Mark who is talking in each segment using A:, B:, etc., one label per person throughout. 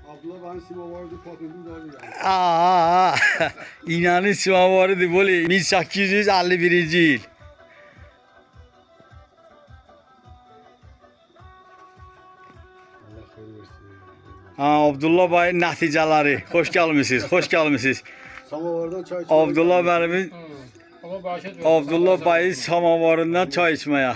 A: Abdullah ben simavardı patladım da abi yani.
B: Aa, inanın simavarıdır böyle 1851 yıl.
A: Allah hayır versin.
B: Ha, Abdullah Bey'in nəticələri. Xoş gəlmisiniz, xoş gəlmisiniz.
A: Samavardan çay içmeye
B: Abdullah
A: geldik.
B: bəyimin
C: Ama bahşet ver.
B: Abdullah Bey'in samavarından çay içməyə.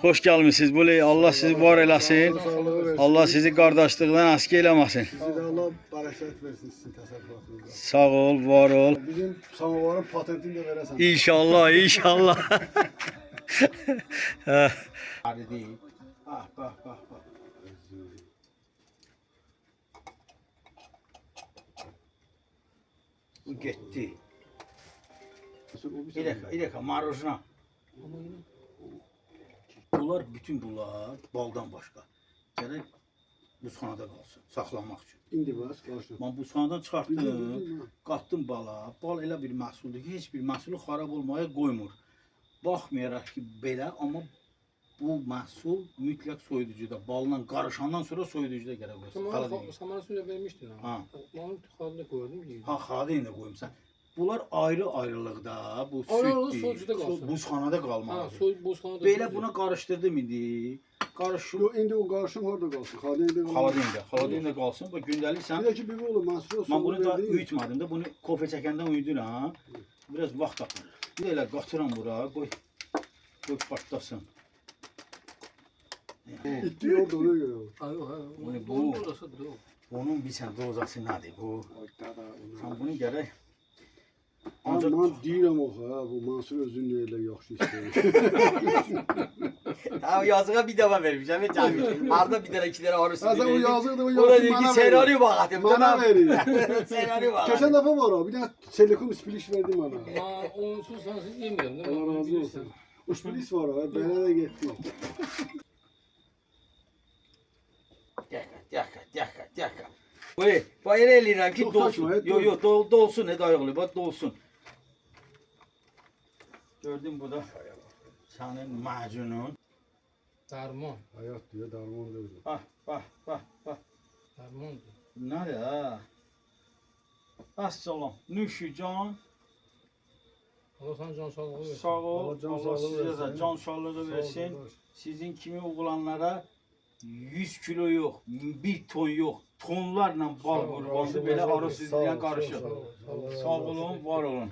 B: Xoş gəlmisiniz. Böyle Allah sizi var eləsin.
A: Sağlığı versin.
B: Allah sizi qardaşlıqdan askı eləməsin.
A: Size de Allah bereket versin sizin tasarrufatınıza.
B: Sağ ol, var ol.
A: Bizim samavarın patentini de veresen.
B: İnşallah, inşallah.
A: Hadi değil. Ah bak bak bak.
B: Bu getdi.
A: Bir
B: Bir dakika, marujna. Bunlar, bütün bunlar baldan başqa. Gərək buzxanada qalsın, saxlanmaq üçün.
A: İndi bas karşı.
B: Mən buzxanadan çıxartdım,
A: Bildim.
B: qatdım bala. Bal elə bir məhsuldur ki, heç bir məhsulu xarab olmaya qoymur. Baxmayaraq ki, belə, amma bu məhsul mütləq soyuducuda, balla qarışandan sonra soyuducuda gərək qoysun.
C: Samara suyu vermiştin
B: Ha.
C: ama. Onun tıkanını gördüm ki.
B: Ha, xadı indi qoyumsan. Bunlar ayrı-ayrılıqda, bu
C: Ayrı-ayrı
B: süddür,
C: soyucuda qalsın.
B: buzxanada
C: Ha,
B: qalmalıdır.
C: soy buzxanada.
B: Belə buna qarışdırdım indi. Qarışıb
A: Yo indi o karşım orada kalsın. Hadi indi.
B: xaladində qalsın. Bax gündəlik sən.
A: Bir de ki bir oğlum mahsul
B: Mən bunu da uyutmadım da, bunu kofe çəkəndən uyuduram. Biraz vaxt aparır. Bir də elə qatıram bura, qoy. Qoy partlasın.
A: İtti yol da ona göre.
C: Hayır,
B: Bu-
C: bu. Orası dur.
B: Bunun bir sən dozası nədir bu? Sən bunu gərək
A: Ancak man deyirəm o ha bu Mansur özünün elə yaxşı istəyir.
B: Ha, yazığa bir dəfə vermişəm, cəmi. Arda bir dənə, iki dənə arısı.
A: Ha sen o yazıqdı o
B: O da
A: yazığı
B: deyir ki,
A: bana
B: senaryo bax.
A: Bana verir.
B: Senaryo bax.
A: Geçen defa var o. Bir tane Telekom ispiliş verdim bana.
C: Ama onsuz sensiz yemiyorum değil mi?
A: Allah razı
C: Bilirsin.
A: olsun. Ispiliş var o. Bana da gitti.
B: Dəqiqə. Bax elə eləyirəm ki,
A: Çox
B: dolsun.
A: taşma,
B: Yox, dolsun, nə dayıqlı, bax dolsun. Gördün bu da sənin macunun.
C: Darman.
A: Hayat diyor darman diyor.
B: Bax.
C: Darman diyor.
B: Nədir ha? Əssalam, nüşücan,
C: Allah sana can sağlığı versin.
B: sağ ol,
A: Allah can
B: Allah
A: sağlığı
B: sizə də
A: versin.
B: can sağlığı versin.
A: Sağ ol,
B: Sizin kimi oğlanlara 100 kilo yox, 1 ton yox, tonlarla bal
C: Sağ ol,
B: qurbandı,
A: Allah
B: belə
A: razı olsun.
B: arı süzülən
A: Sağ ol,
B: qarışıq.
A: sağ ol. Allah razı
B: Sağ olun, var olun.